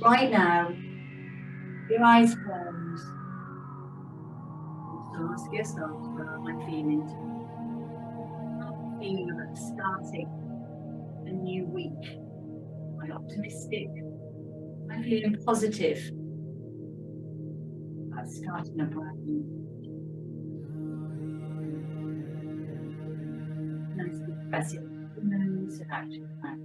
right now, your eyes closed. Ask yourself, what am I feeling? I'm feeling about starting a new week. Am I optimistic? Am I feeling positive about starting a brand new week? Nice deep breath in the nose and out your mouth.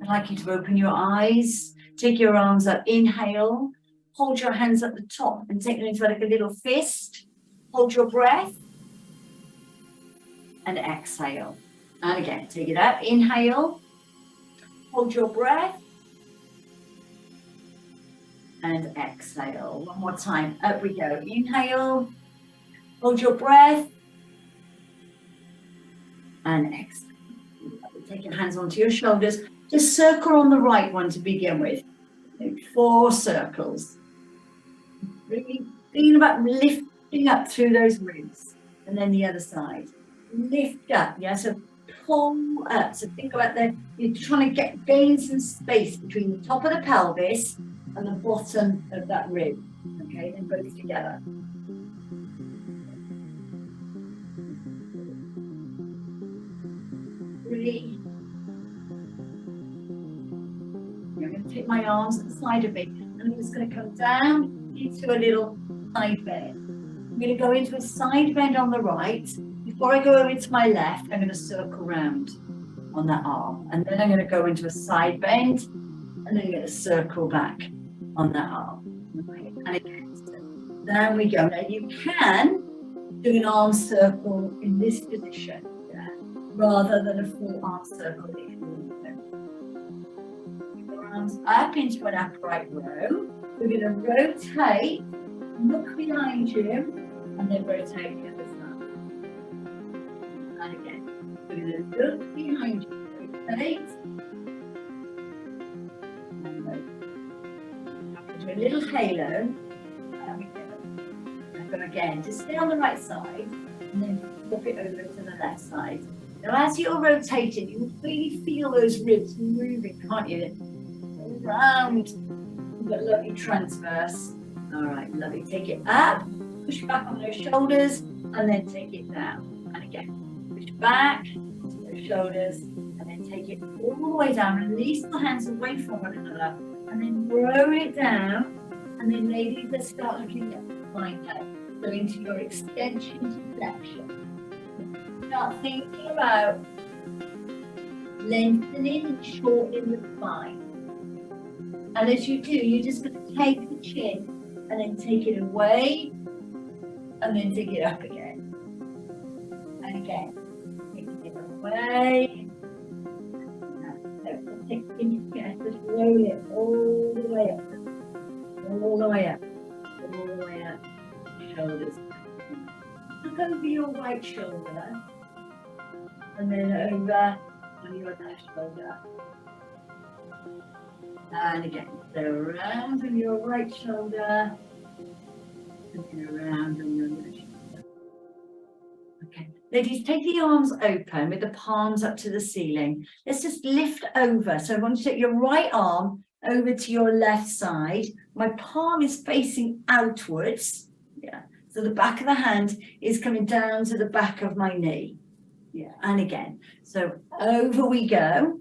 I'd like you to open your eyes, take your arms up, inhale, hold your hands at the top and take them into like a little fist. Hold your breath and exhale. And again, take it out, inhale, hold your breath and exhale. One more time, up we go. Inhale, hold your breath and exhale. Take your hands onto your shoulders. Just circle on the right one to begin with. 4 circles. Really thinking about lifting up through those ribs. And then the other side. Lift up, yeah? So pull up. So think about you're trying to gain some space between the top of the pelvis and the bottom of that rib. Okay, then both together. Breathe. I'm going to take my arms at the side of me and I'm just going to come down into a little side bend. I'm going to go into a side bend on the right. Before I go over to my left, I'm going to circle round on that arm. And then I'm going to go into a side bend and then I'm going to circle back on that arm. Okay. And again, down we go. Now you can do an arm circle in this position, yeah, rather than a full arm circle if you want to. Arms up into an upright row. We're going to rotate, look behind you, and then rotate the other side. And again, we're going to look behind you, rotate, and rotate. Do a little halo. There we go. And go again. Just stay on the right side, and then flip it over to the left side. Now, as you're rotating, you will really feel those ribs moving, can't you? Round. You've got lovely transverse. All right, lovely. Take it up, push back on those shoulders, and then take it down. And again, push back to those shoulders, and then take it all the way down. Release the hands away from one another, and then roll it down. And then maybe let's start looking at the spine now. So into your extension to flexion. Start thinking about lengthening and shortening the spine. And as you do, you're just going to take the chin and then take it away and then take it up again. And again, taking it away. And take it into your chest, just roll it all the way up. All the way up. All the way up. Shoulders. Look over your right shoulder. And then over on your left shoulder. And again, so around on your right shoulder, and then around on your left shoulder. Okay, ladies, take the arms open with the palms up to the ceiling. Let's just lift over. So I want you to take your right arm over to your left side. My palm is facing outwards. Yeah, so the back of the hand is coming down to the back of my knee. Yeah, and again, so over we go.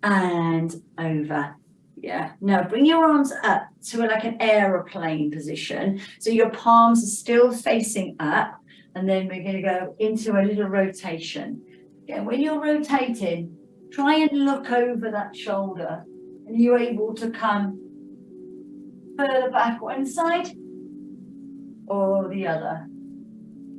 And over. Yeah. Now bring your arms up to like an aeroplane position. So your palms are still facing up. And then we're going to go into a little rotation. Again, when you're rotating, try and look over that shoulder. And you're able to come further back one side or the other.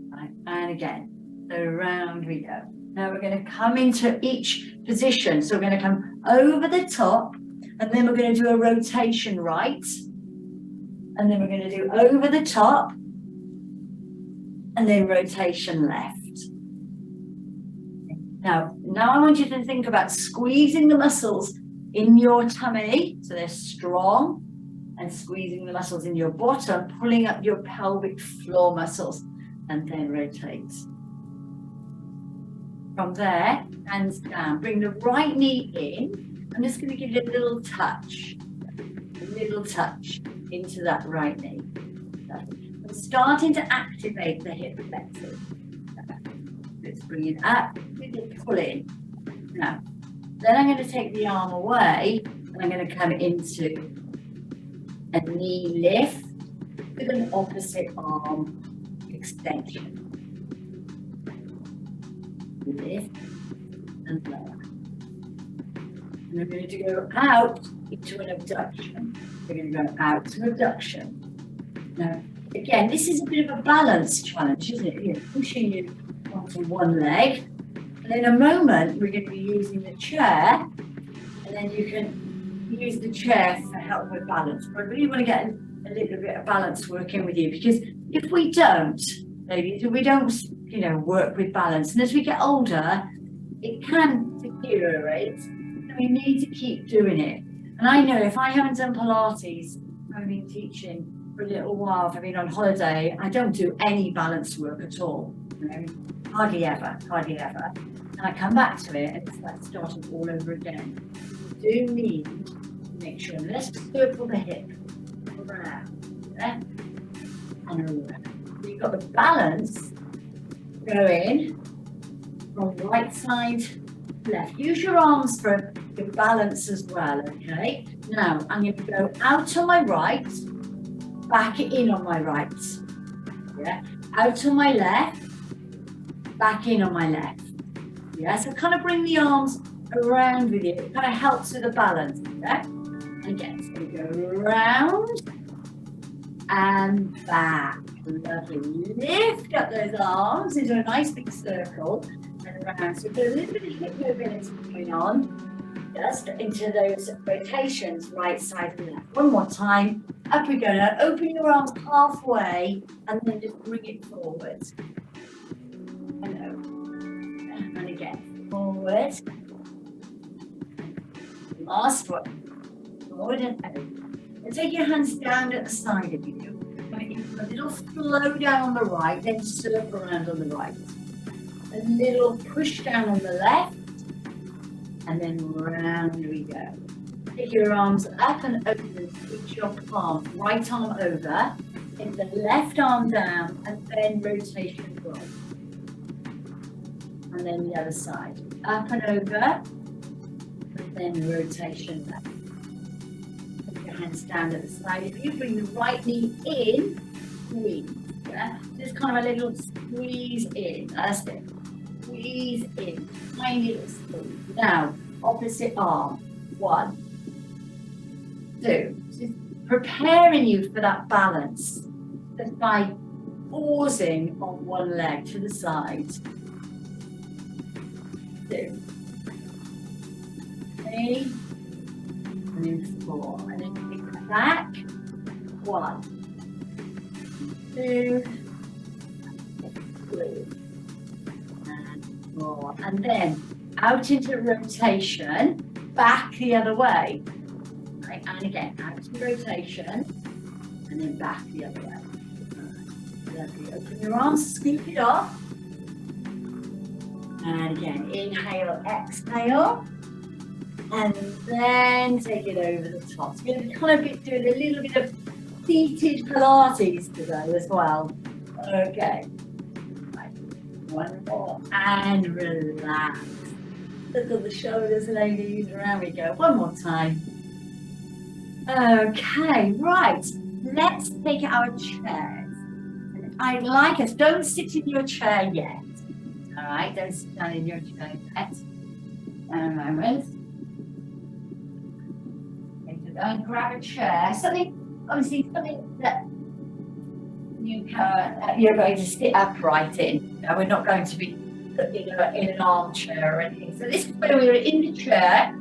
Right. And again, so round we go. Now we're going to come into each position. So we're going to come over the top, and then we're going to do a rotation right. And then we're going to do over the top, and then rotation left. Now I want you to think about squeezing the muscles in your tummy, so they're strong, and squeezing the muscles in your bottom, pulling up your pelvic floor muscles, and then rotate. From there, hands down. Bring the right knee in. I'm just going to give you a little touch. a little touch into that right knee. We're starting to activate the hip flexors. Let's bring it up, little pull in. Now, then I'm going to take the arm away and I'm going to come into a knee lift with an opposite arm extension. Lift and lower. And we're going to go out into an abduction. We're going to go out to abduction. Now, again, this is a bit of a balance challenge, isn't it? You're pushing you onto one leg. And in a moment, we're going to be using the chair. And then you can use the chair to help with balance. But I really want to get a little bit of balance working with you, because if we don't, ladies, if we don't, work with balance, and as we get older, it can deteriorate, and we need to keep doing it. And I know if I haven't done Pilates, I've been teaching for a little while, I've been on holiday, I don't do any balance work at all, hardly ever. And I come back to it, and it's like starting all over again. You do need to make sure, let's circle the hip around, yeah? And around. So you've got the balance going from right side to left. Use your arms for your balance as well, okay? Now, I'm going to go out on my right, back in on my right, yeah? Out on my left, back in on my left, yeah? So kind of bring the arms around with you. It kind of helps with the balance, yeah? Again, so we go around and back. Lovely. Lift up those arms into a nice big circle and around. So we've got a little bit of hip mobility going on, just into those rotations, right side and left. One more time. Up we go. Now open your arms halfway and then just bring it forward. And over. And again, forward. Last one. Forward and over. And take your hands down at the side of you. A little flow down on the right, then circle around on the right. A little push down on the left, and then round we go. Take your arms up and open, switch your palm, right arm over, take the left arm down, and then rotation right. And then the other side. Up and over, and then rotation left. Hands down at the side. If you bring the right knee in, squeeze. Yeah? Just kind of a little squeeze in. That's it. Squeeze in. Tiny little squeeze. Now, opposite arm. 1, 2. Just preparing you for that balance. Just by pausing on one leg to the side. 2. 3. And then 4, and then pick it back. 1, 2, 3, and 4. And then out into rotation, back the other way. Right, and again, out to rotation, and then back the other way. Lovely. Open your arms, scoop it off. And again, inhale, exhale. And then take it over the top. So we're going to kind of be doing a little bit of seated Pilates today as well. Okay. Right. 1 more. And relax. Look at the shoulders, ladies. Around we go. 1 more time. Okay, right. Let's take our chairs. I'd like us, don't sit in your chair yet. All right, don't sit down in your chair yet. A moment. And grab a chair, something that you're going to sit upright in. No, we're not going to be in an armchair or anything. So this is where we're in the chair,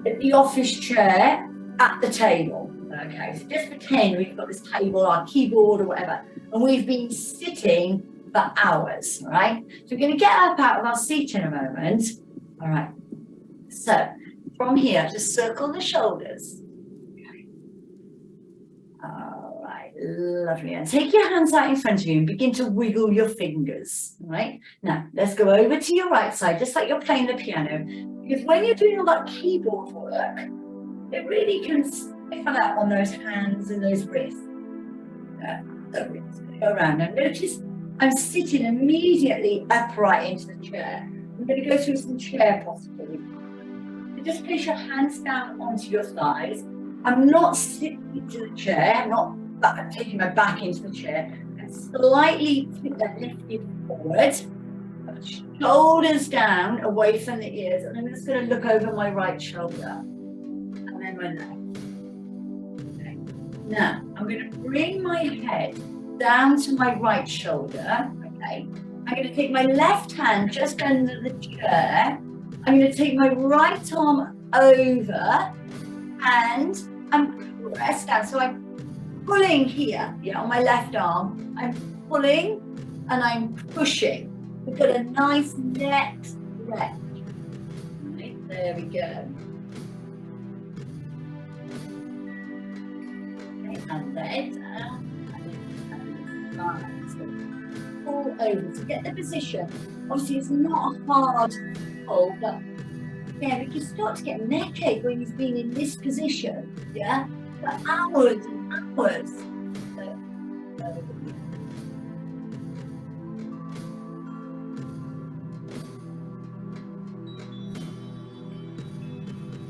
the office chair at the table. Okay, so just pretend we've got this table, our keyboard or whatever, and we've been sitting for hours, right? So we're going to get up out of our seat in a moment. All right, so from here, just circle the shoulders. All right, lovely. And take your hands out in front of you and begin to wiggle your fingers. All right, now let's go over to your right side, just like you're playing the piano. Because when you're doing all that keyboard work, it really can pick that on those hands and those wrists. So we're just going to go around. Now notice I'm sitting immediately upright into the chair. I'm going to go through some chair postures. So just place your hands down onto your thighs. I'm not sitting into the chair. I'm not taking my back into the chair. And slightly lifted forward. Shoulders down, away from the ears. And I'm just going to look over my right shoulder. And then my left. Okay. Now, I'm going to bring my head down to my right shoulder. Okay. I'm going to take my left hand just under the chair. I'm going to take my right arm over and I'm pressed down. So I'm pulling here, on my left arm. I'm pulling and I'm pushing. We've got a nice neck stretch. Right, there we go. Okay, and then so pull over to get the position. Obviously, it's not a hard pull, but yeah, we can start to get neck ache when you've been in this position, for hours and hours.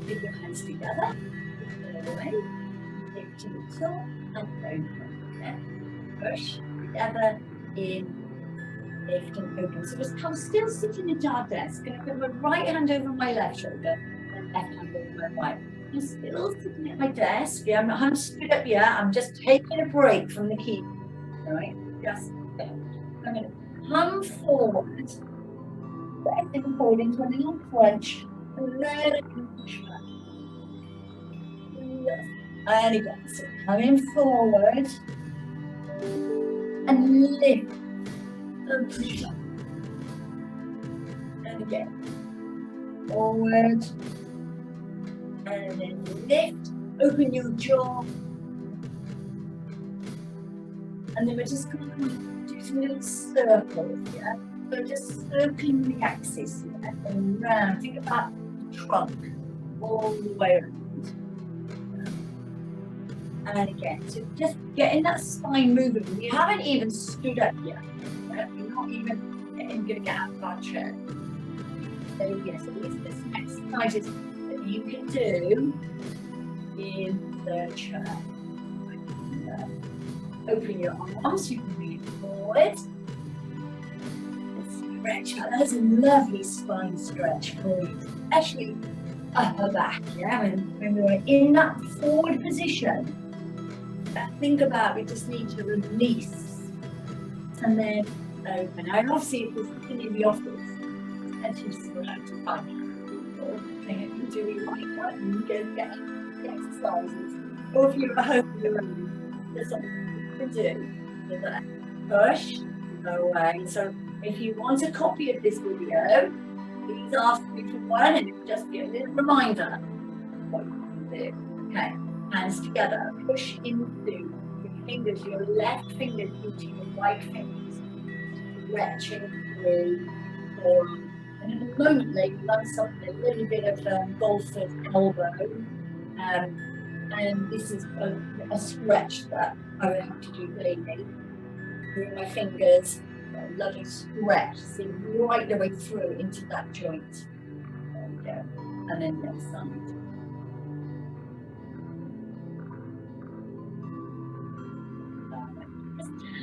Take your hands together, away, lift to the top and open. Push together, in, lift and open. So just come still sitting in our desk. Going to put my right hand over my left shoulder and left hand over my right. I'm still sitting at my desk. I'm not stood up yet. I'm just taking a break from the keyboard. All right, just there. I'm going to come forward, pressing forward into a little crunch. And then push back. Yes. And again, so coming forward and lift and push up. And again, forward and then lift, open your jaw. And then we're just going to do some little circles here. So just circling the axis here and round. Think about the trunk all the way around. And again, so just getting that spine moving. We haven't even stood up yet. We're not even going to get out of our chair. So yes, so these are some exercises that you can do in the chair. Open your arms, you can move forward. Stretch out. That's a lovely spine stretch for you, especially upper back. When we're in that forward position. Think about we just need to release and then open. And obviously, if we're sitting in the office, especially surrounded to find people, then if you do like that, you can get exercises. Or if you're at home, there's something you can do with that. Push away. So if you want a copy of this video, please ask me for one, and it'll just be a little reminder of what you can do. Okay. Hands together, push into your fingers, your left fingers into your right fingers, stretching through the forearm. And in a moment, they've done something, a little bit of golfer's elbow. And this is a stretch that I would have to do daily. Through my fingers, a lovely stretch, see right the way through into that joint. There we go. And then the other side.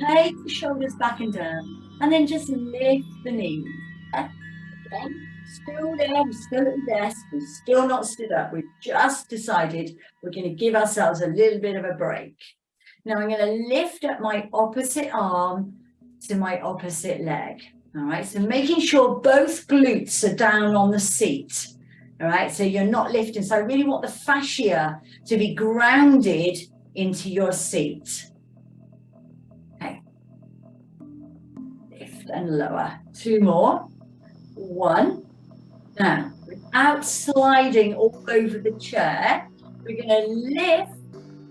Take the shoulders back and down, and then just lift the knees. Okay, still there, we're still at the desk, we're still not stood up. We've just decided we're going to give ourselves a little bit of a break. Now I'm going to lift up my opposite arm to my opposite leg. All right, so making sure both glutes are down on the seat. All right, so you're not lifting. So I really want the fascia to be grounded into your seat. And lower. Two more. One. Now, without sliding all over the chair, we're going to lift,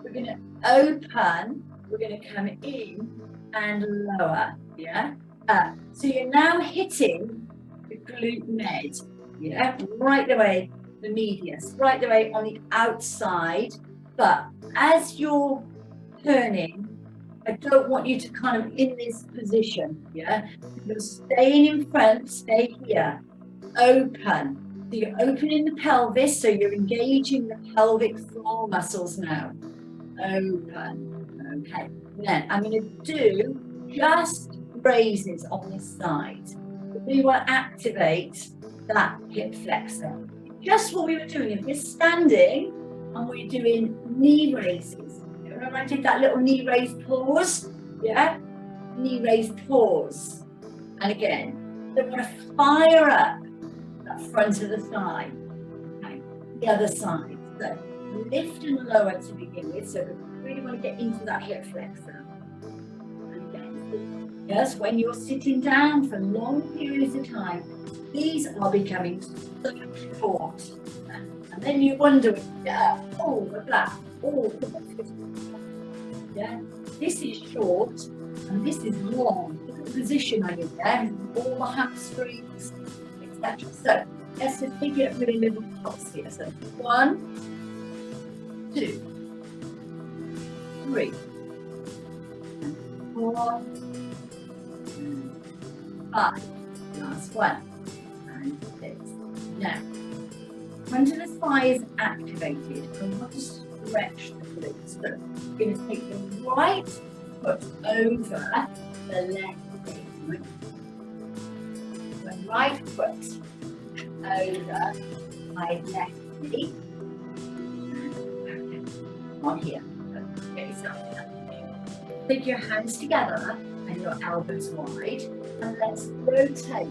we're going to open, we're going to come in and lower. So you're now hitting the glute med. Right the way, the medius, right the way on the outside But as you're turning, I don't want you to kind of in this position, yeah? You're staying in front, stay here, open. So you're opening the pelvis, so you're engaging the pelvic floor muscles now. Open, okay. Then I'm going to do just raises on this side. We want to activate that hip flexor. Just what we were doing. If we're standing and we're doing knee raises, remember I did that little knee raise pause? Yeah? Knee raise pause. And again, we're going to fire up that front of the thigh. Okay? The other side. So lift and lower to begin with. So we really want to get into that hip flexor. And again, yes, when you're sitting down for long periods of time, these are becoming so short. And then you wonder, yeah, oh, the black, oh, yeah, this is short and this is long. Look at the position I'm in there, all the hamstrings, etc. So let's just pick it up with a little pulse here. So 1, 2, 3, 4, 5. Last one. And 6. Now, front of the thigh is activated. I want to stretch the glutes. So we're going to take the right foot over the left knee. The right foot over my left knee. On here. Okay, so take your hands together and your elbows wide, and let's rotate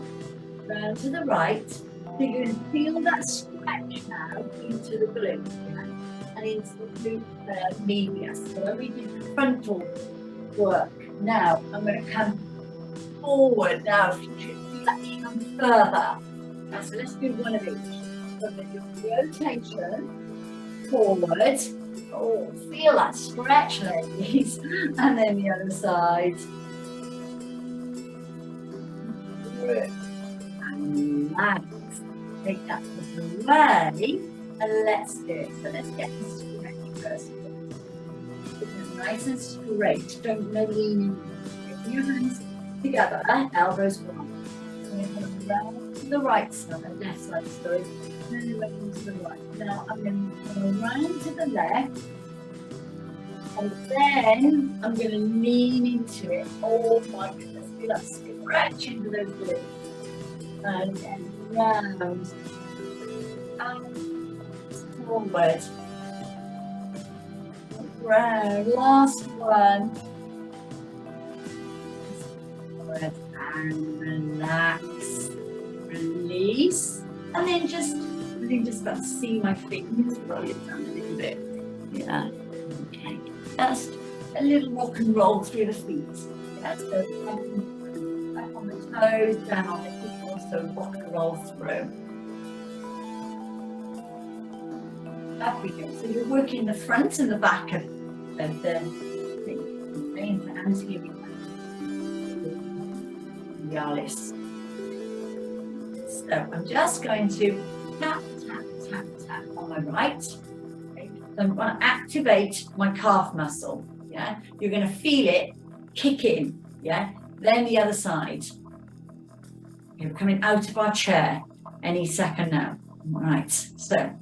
round to the right. So you're going to feel that stretch now into the glute, and into the glute medius. So when we do the frontal work, now I'm going to come forward now, feel that even further. Now, so let's do one of each. So then your rotation forward. Oh, feel that stretch, ladies. And then the other side. And relax. Take that foot away. And let's do it. So let's get the stretch first. Nice and straight. Don't lean in. Get your hands together. Elbows wide. We're going to round to the right side, left side, sorry. Then around to the right. Now I'm going to go around to the left, and then I'm going to lean into it. Oh my goodness, feel that stretch into those glutes. And then round and forward. Round. Last one. Forward and relax. Release. And then just, I think just about to see my fingers roll it down a little bit. Yeah. Okay. Just a little rock and roll through the feet. Yeah. So back on the toes, down on the feet, also rock and roll through. Up we go. So you're working the front and the back of the thing. Main anterior Yalis. So I'm just going to tap, tap, tap, tap on my right. Okay. So I'm going to activate my calf muscle. Yeah, you're going to feel it kick in. Yeah, then the other side. Okay, we're coming out of our chair any second now. All right. So I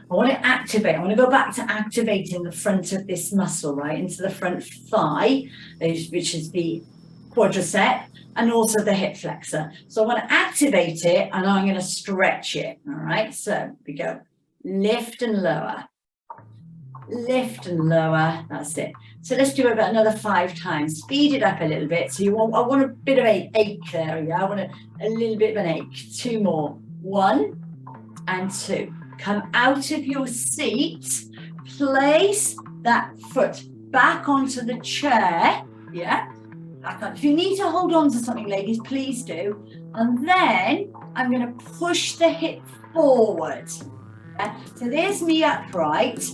want to activate. I want to go back to activating the front of this muscle, right, into the front thigh, which is the quadricep, and also the hip flexor. So I want to activate it, and I'm going to stretch it. All right, so we go lift and lower, lift and lower. That's it. So let's do about another 5 times. Speed it up a little bit. So I want a bit of an ache there. Yeah, I want a little bit of an ache. 2 more. 1 and 2. Come out of your seat. Place that foot back onto the chair. Yeah. If you need to hold on to something, ladies, please do. And then I'm going to push the hip forward. Yeah? So there's me upright,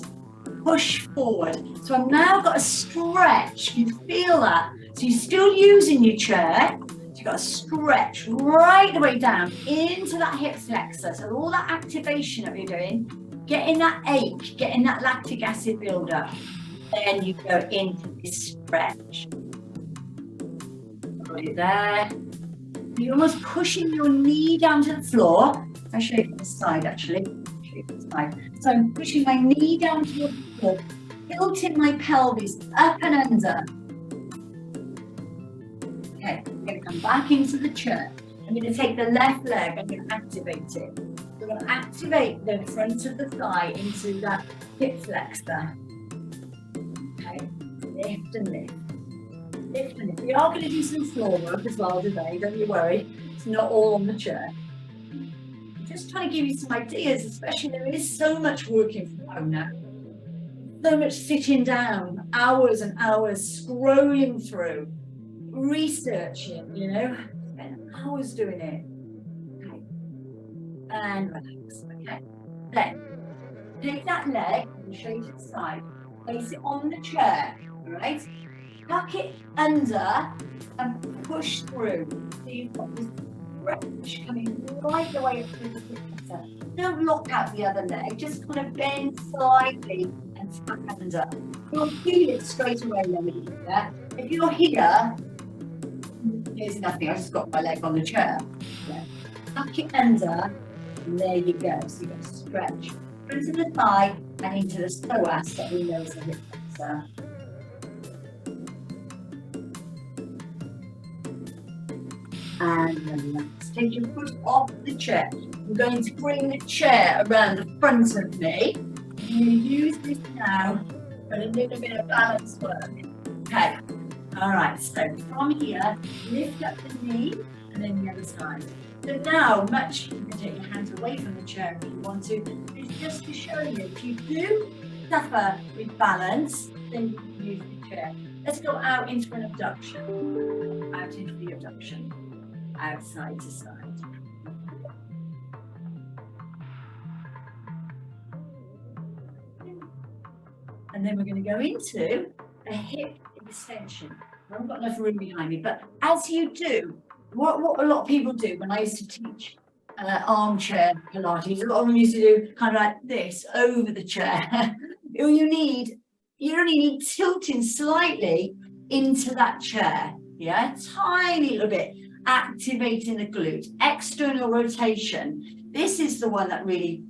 push forward. So I've now got a stretch. You feel that? So you're still using your chair. So you've got to stretch right the way down into that hip flexor. So all that activation that you're doing getting that ache, getting that lactic acid buildup. Then you go into this stretch. Right there. You're almost pushing your knee down to the floor. I'll show you from the side actually. So I'm pushing my knee down to the floor, tilting my pelvis up and under. Okay, I'm going to come back into the chair. I'm going to take the left leg, I'm going to activate it. We're going to activate the front of the thigh into that hip flexor. Okay, lift and lift. Lift and lift. We are going to do some floor work as well today, don't you worry. It's not all on the chair. I'm just trying to give you some ideas, especially there is so much working from home now. So much sitting down, hours and hours scrolling through, researching, you know, spend hours doing it. Okay. And relax. Okay. Then take that leg and show you to the side. Place it on the chair. All right. Tuck it under and push through. So you've got this stretch coming right the way up through the flexor. Don't lock out the other leg. Just kind of bend slightly and tuck under. You'll feel it straight away, Lily. Yeah. If you're here. Here's nothing, I just got my leg on the chair. Yeah. Tuck it under, and there you go. So you've got to stretch front of the thigh and into the psoas that we know is the hip flexor. And relax. Take your foot off the chair. I'm going to bring the chair around the front of me. I'm going to use this now for a little bit of balance work. Okay. All right, so from here, lift up the knee and then the other side. So now, you can take your hands away from the chair if you want to. It's just to show you, if you do suffer with balance, then you can use the chair. Let's go out into an abduction. Out into the abduction. Out side to side. And then we're going to go into a hip extension. I haven't got enough room behind me, but as you do, what a lot of people do when I used to teach armchair Pilates, a lot of them used to do kind of like this over the chair. you only need tilting slightly into that chair, yeah, tiny little bit, activating the glute, external rotation. This is the one that really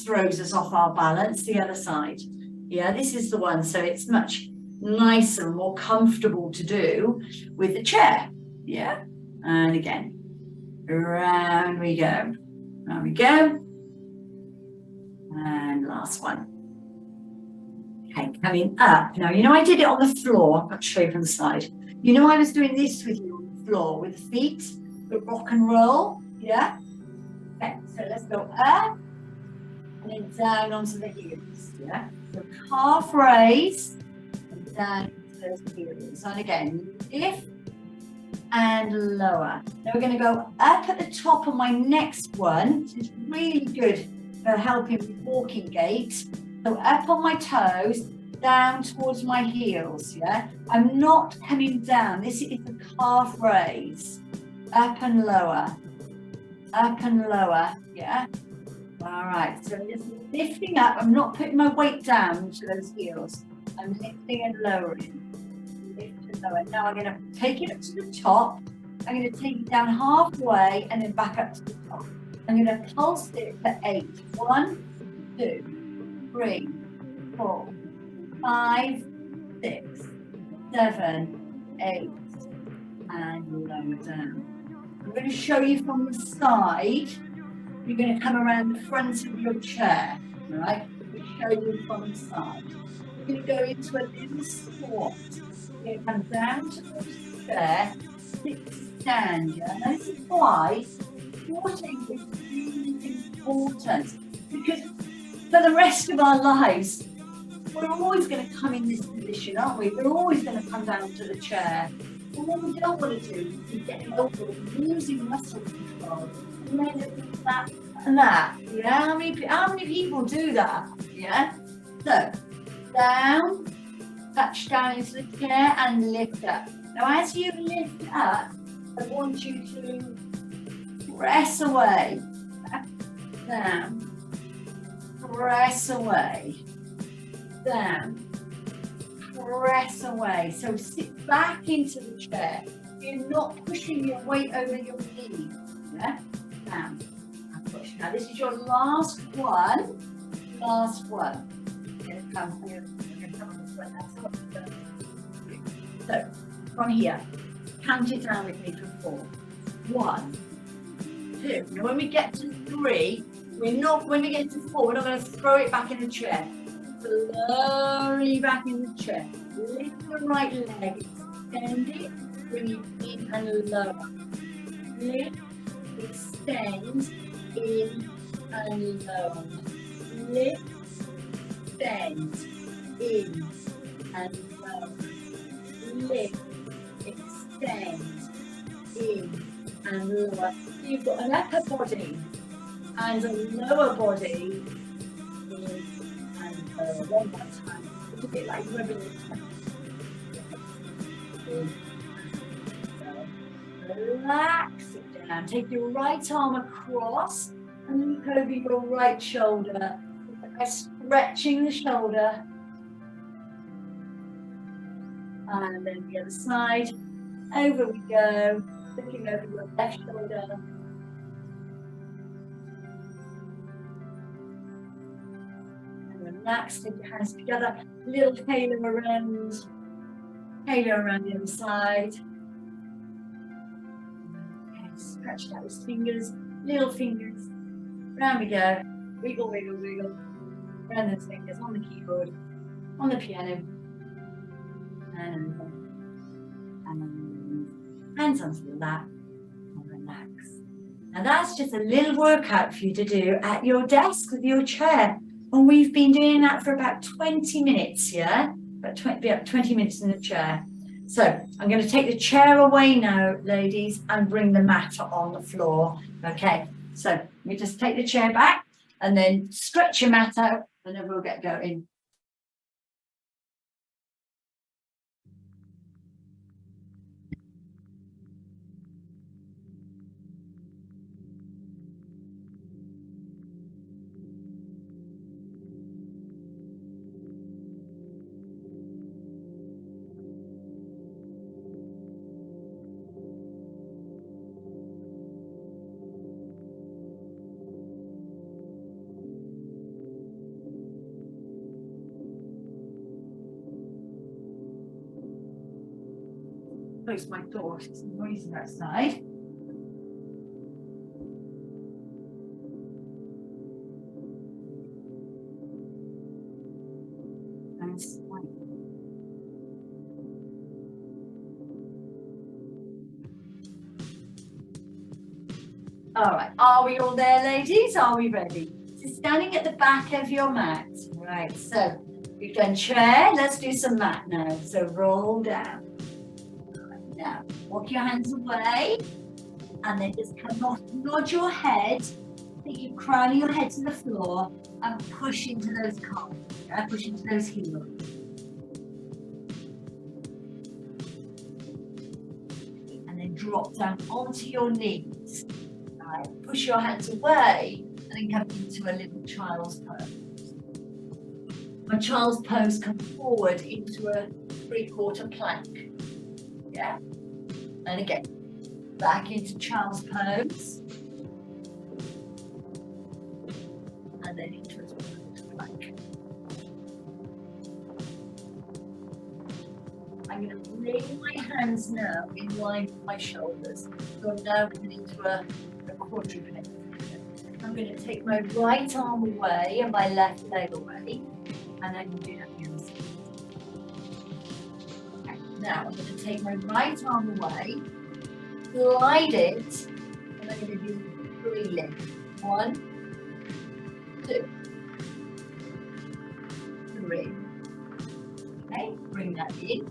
throws us off our balance, the other side. Yeah, this is the one, so it's much nicer and more comfortable to do with the chair. Yeah, and again, around we go. There we go. And last one. Okay, coming up. Now, you know, I did it on the floor, but show you from the side. You know, I was doing this with you on the floor with the feet, the rock and roll. Yeah. Okay, so let's go up and then down onto the heels. Yeah. So calf raise. Down to those heels. And again, lift and lower. Now we're going to go up at the top of my next one, which is really good for helping with walking gait. So up on my toes, down towards my heels, yeah? I'm not coming down. This is the calf raise. Up and lower. Up and lower, yeah? All right, so just lifting up. I'm not putting my weight down to those heels. I'm lifting and lowering. Lift and lower. Now I'm going to take it up to the top. I'm going to take it down halfway and then back up to the top. I'm going to pulse it for 8. 1, 2, 3, 4, 5, 6, 7, 8, and lower down. I'm going to show you from the side. You're going to come around the front of your chair, all right? We'll show you from the side. We're going to go into a little squat. You're going to come down to the chair, stand. And this is why squatting is really important, because for the rest of our lives, we're always going to come in this position, aren't we? We're always going to come down to the chair. And what we don't want to do is get over losing muscle control. And then do that and that. Yeah, how many people do that? Yeah. So down, touch down into the chair and lift up. Now as you lift up, I want you to press away. Down. press away, down, press away. So sit back into the chair. You're not pushing your weight over your knee. Yeah? Down and push. Now this is your last one. Last one. So from here, count it down with me for 4. 1, 2. Now when we get to 3, when we get to 4, we're not going to throw it back in the chair. Slowly back in the chair. Lift the right leg, extend it, bring it in and lower. Lift, extend, in and lower. Lift, extend, in and lower. Lift, extend, in and lower. You've got an upper body and a lower body. In and lower. One more time. It's a bit like rubbing your tongue. Relax it down. Take your right arm across and look over your right shoulder. By stretching the shoulder. And then the other side. Over we go. Looking over your left shoulder. And relax, take your hands together. Little halo around. Halo around the other side. Okay, stretch out those fingers. Little fingers. Round we go. Wiggle, wiggle, wiggle. Round those fingers on the keyboard. On the piano. And hands onto the lap and relax. Now that's just a little workout for you to do at your desk with your chair. And we've been doing that for about 20 minutes, yeah? About 20 minutes in the chair. So I'm going to take the chair away now, ladies, and bring the mat on the floor. Okay, so you just take the chair back and then stretch your mat out and then we'll get going. Close my door, it's noisy outside. And swipe. All right, are we all there, ladies? Are we ready? So standing at the back of your mat. Right, so we've done chair, let's do some mat now. So roll down. Now, walk your hands away and then just come off, nod your head, take your crown of your head to the floor and push into those calves, push into those heels. And then drop down onto your knees. Right, push your hands away and then come into a little child's pose. From child's pose, come forward into a 3/4 plank. Yeah, and again, back into child's pose, and then into a plank. I'm going to bring my hands now in line with my shoulders. So I'm now coming into a quadruped. I'm going to take my right arm away and my left leg away, and I'm going to do that again. Now I'm going to take my right arm away, slide it, and I'm going to do 3 lifts. 1, 2, 3. Okay, bring that in,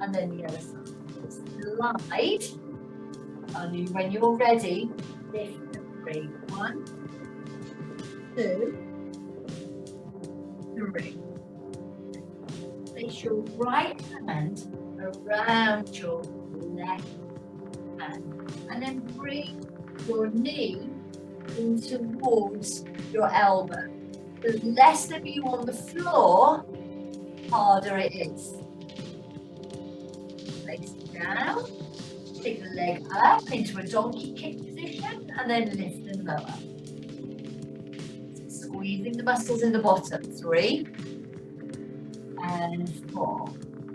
and then the other side. Slide, and when you're ready, lift the 3. 1, 2, 3. Place your right hand around your left hand and then bring your knee in towards your elbow. The less of you on the floor, harder it is. Place it down. Take the leg up into a donkey kick position and then lift and lower. So squeezing the muscles in the bottom. 3 and 4.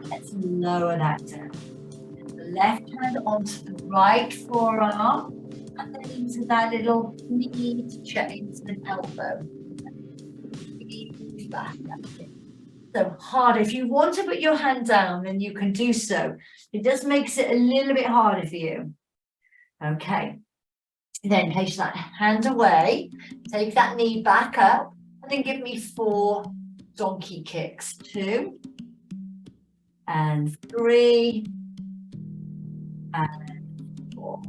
Let's lower that down. The left hand onto the right forearm and then into that little knee to check into the elbow. Back. So harder. If you want to put your hand down, then you can do so. It just makes it a little bit harder for you. Okay. Then place that hand away. Take that knee back up. And then give me 4 donkey kicks. 2 and 3 and 4.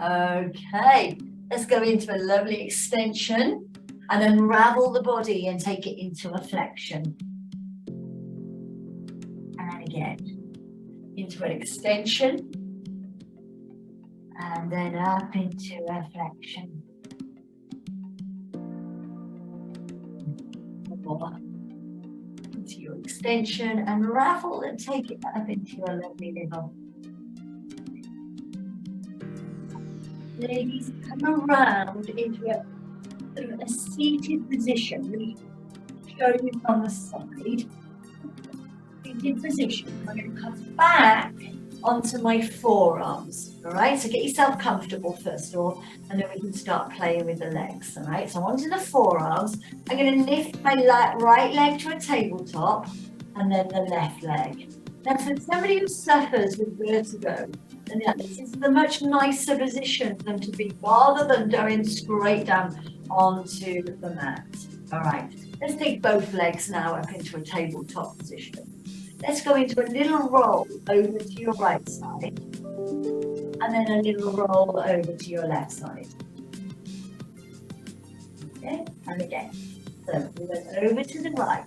Okay. Let's go into a lovely extension. And unravel the body and take it into a flexion. And again, into an extension. And then up into a flexion. More. Into your extension, unravel and take it up into a lovely little. Ladies, come around into a seated position. Really show you on the side. Seated position. I'm going to come back onto my forearms. All right, so get yourself comfortable first of all, and then we can start playing with the legs. All right, so onto the forearms. I'm going to lift my right leg to a tabletop and then the left leg. Now, for somebody who suffers with vertigo, and this is a much nicer position for them to be rather than going straight down onto the mat. All right, let's take both legs now up into a tabletop position. Let's go into a little roll over to your right side and then a little roll over to your left side. Okay, and again. So we went over to the right.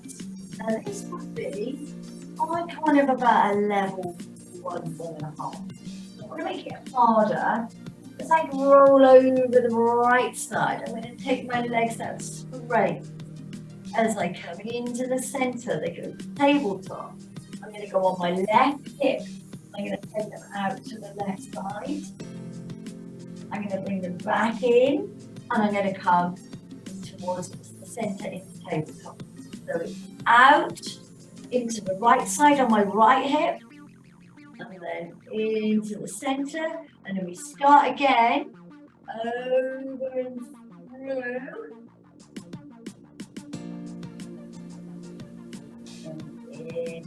Now this would be kind of about a level 1.5. I want to make it harder. As I roll over the right side, I'm going to take my legs out straight. As I come into the center, they go to the tabletop. I'm going to go on my left hip. I'm going to take them out to the left side. I'm going to bring them back in, and I'm going to come towards the center in the tabletop. So it's out into the right side on my right hip, and then into the center, and then we start again, over and through, and in.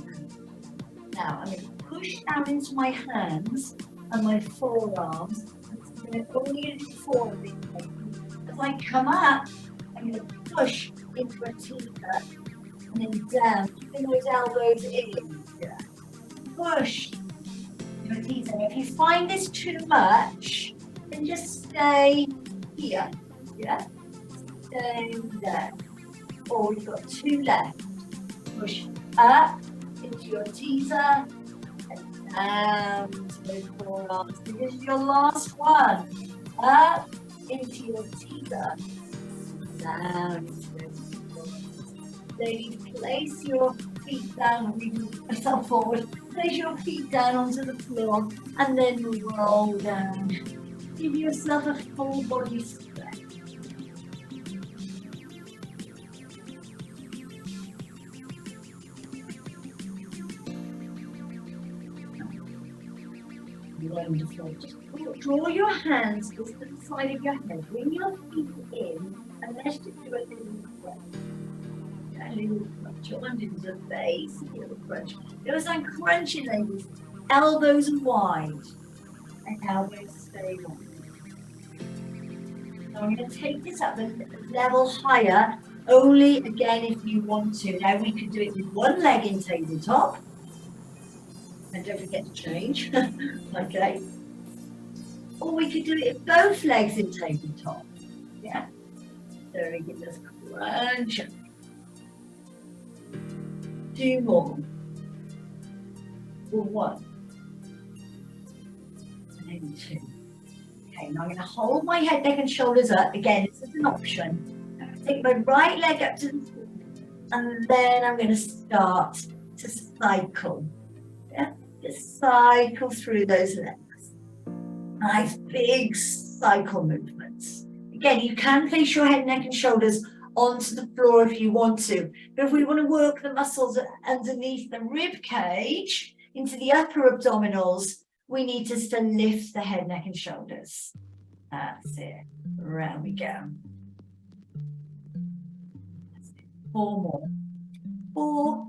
Now I'm going to push down into my hands and my forearms, I'm going to only do 4 of these. As I come up, I'm going to push into a T-cup, and then down, keeping those elbows in, yeah. Push. If you find this too much, then just stay here, yeah? Stay there. Or we've got 2 left. Push up into your teaser and down to those forearms. This is your last one. Up into your teaser, down into those forearms. Ladies, place your feet down, move yourself forward. Place your feet down onto the floor and then roll down. Give yourself a full body stretch. Wonderful. Just draw your hands to the side of your head. Bring your feet in and let's just do a little crunch. A little crunch. Your hand into the base, a little crunch. As I'm crunching, ladies, elbows wide and elbows stay long. Now I'm going to take this up a level higher, only again if you want to. Now we can do it with one leg in tabletop. And don't forget to change. Okay. Or we could do it with both legs in tabletop. Yeah. So we can just crunch. 2 more. Or 1. And 2. Okay, now I'm going to hold my head, neck and shoulders up. Again, this is an option. I'm going to take my right leg up to the And then I'm going to start to cycle. Yeah, just cycle through those legs. Nice big cycle movements. Again, you can place your head, neck and shoulders onto the floor if you want to. But if we want to work the muscles underneath the rib cage into the upper abdominals, we need to still lift the head, neck and shoulders. That's it. Round we go. 4 more. 4,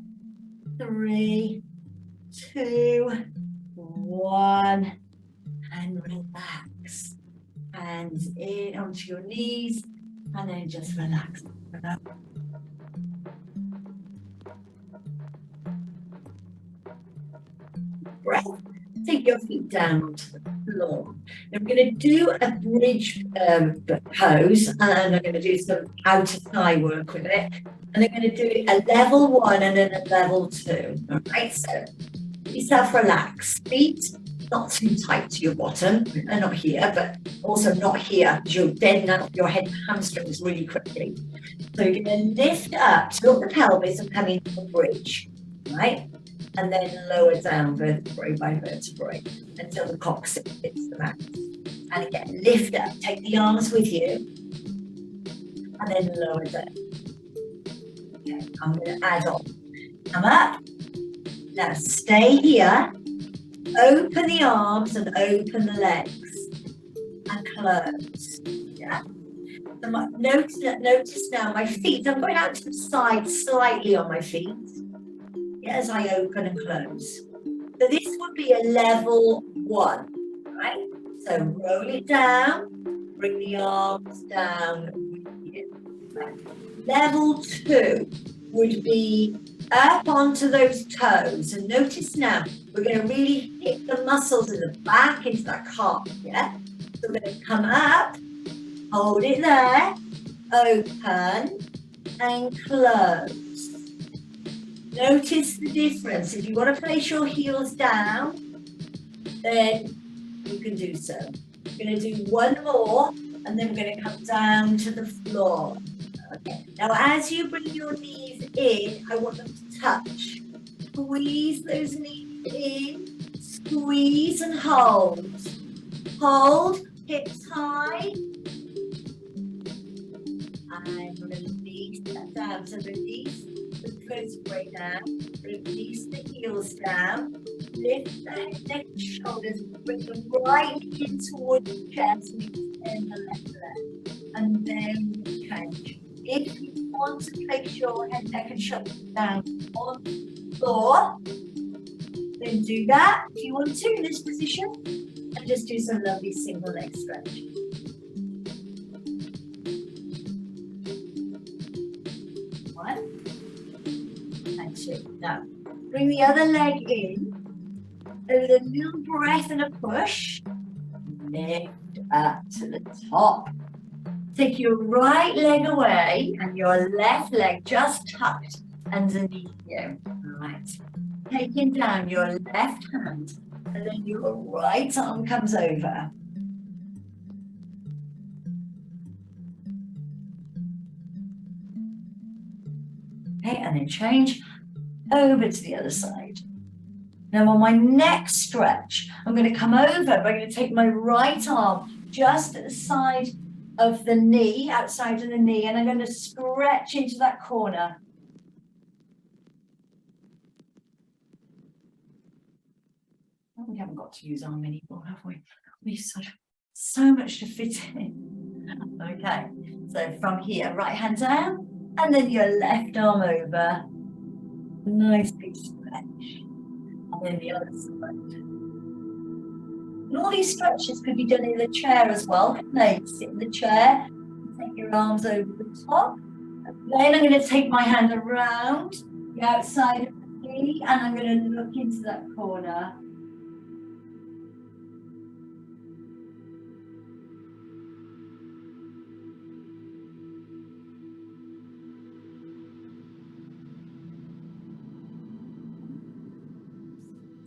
3, 2, 1, and relax. Hands in onto your knees, and then just relax. Breath. Take your feet down to the floor. I'm going to do a bridge pose, and I'm going to do some outer thigh work with it. And I'm going to do it a level 1 and then a level 2. All right, so let yourself relax. Feet not too tight to your bottom, and not here, but also not here, because you'll deaden out your head and hamstrings really quickly. So you're going to lift up, tilt the pelvis and come into a bridge, right? And then lower down vertebrae by vertebrae until the coccyx hits the mat. And again, lift up, take the arms with you, and then lower down. Okay, I'm going to add on. Come up. Now stay here. Open the arms and open the legs and close. Yeah. So notice now my feet. I'm going out to the side slightly on my feet. Yeah, as I open and close. So this would be a level 1, right? So roll it down, bring the arms down. Level 2 would be up onto those toes. And notice now, we're going to really hit the muscles in the back into that calf, yeah? So we're going to come up, hold it there, open and close. Notice the difference. If you want to place your heels down, then you can do so. We're going to do 1 more, and then we're going to come down to the floor. Okay. Now, as you bring your knees in, I want them to touch. Squeeze those knees in, squeeze and hold. Hold, hips high, and release that down. So release the vertebrae down, release the heels down, lift the head, neck and shoulders, bring them right in towards the chest, and extend the left leg, and then change. If you want to place your head, neck and shoulders down on the floor, then do that if you want to in this position, and just do some lovely single leg stretch. Now, bring the other leg in, with a little breath and a push, lift up to the top. Take your right leg away and your left leg just tucked underneath you. All right. Taking down your left hand, and then your right arm comes over. Okay, and then change over to the other side. Now on my next stretch, I'm going to come over, but I'm going to take my right arm just at the side of the knee, outside of the knee, and I'm going to stretch into that corner. Oh, we haven't got to use arm anymore, have we? We've so much to fit in. Okay, so from here, right hand down, and then your left arm over. Nice big stretch. And then the other side. And all these stretches could be done in the chair as well, couldn't they? Sit in the chair, take your arms over the top. And then I'm going to take my hand around the outside of the knee, and I'm going to look into that corner.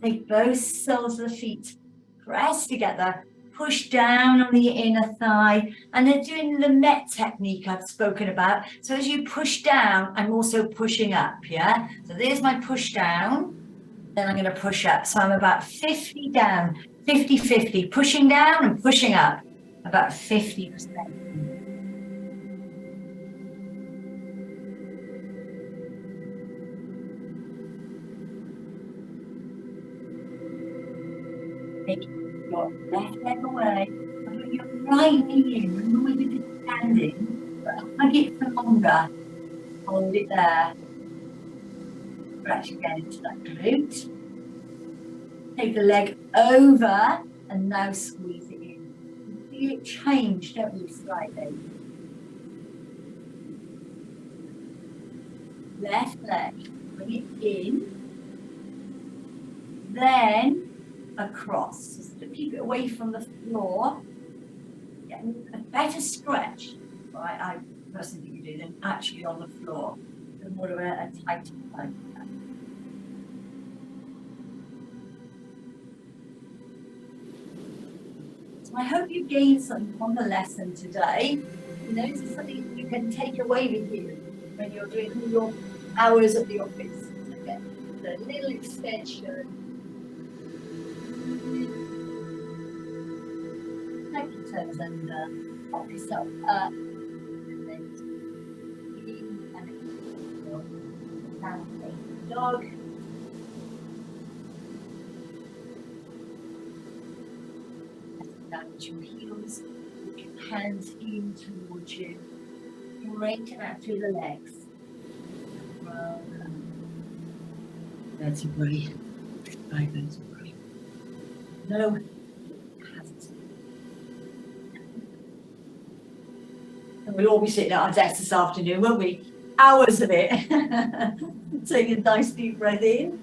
Take both soles of the feet, press together, push down on the inner thigh, and they're doing the Met technique I've spoken about. So as you push down, I'm also pushing up, yeah? So there's my push down, then I'm going to push up. So I'm about 50 down, 50-50, pushing down and pushing up, about 50%. Take your left leg away, put your right knee in. Remember we did the standing, but hug it for longer. Hold it there. Stretch again into that glute. Take the leg over and now squeeze it in. You feel it change, don't you, slightly? Left leg, bring it in. Then across. Just to keep it away from the floor. Get a better stretch, right? I personally think you do, than actually on the floor. And more of a tight like that. So I hope you gained something from the lesson today. You know, this is something you can take away with you when you're doing your hours at the office. Okay? The little extension. Take your toes under, pop yourself up, and then in and down, facing dog. Down with your heels, put your hands in towards you, straighten out through the legs. Roll vertebrae, right vertebrae. No. And we'll all be sitting at our desks this afternoon, won't we? Hours of it. Take a nice deep breath in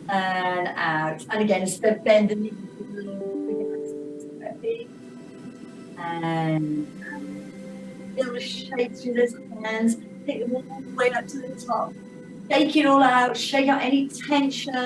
and out. And again, bend the knees and feel the shake through those hands. Take them all the way up to the top. Shake it all out. Shake out any tension.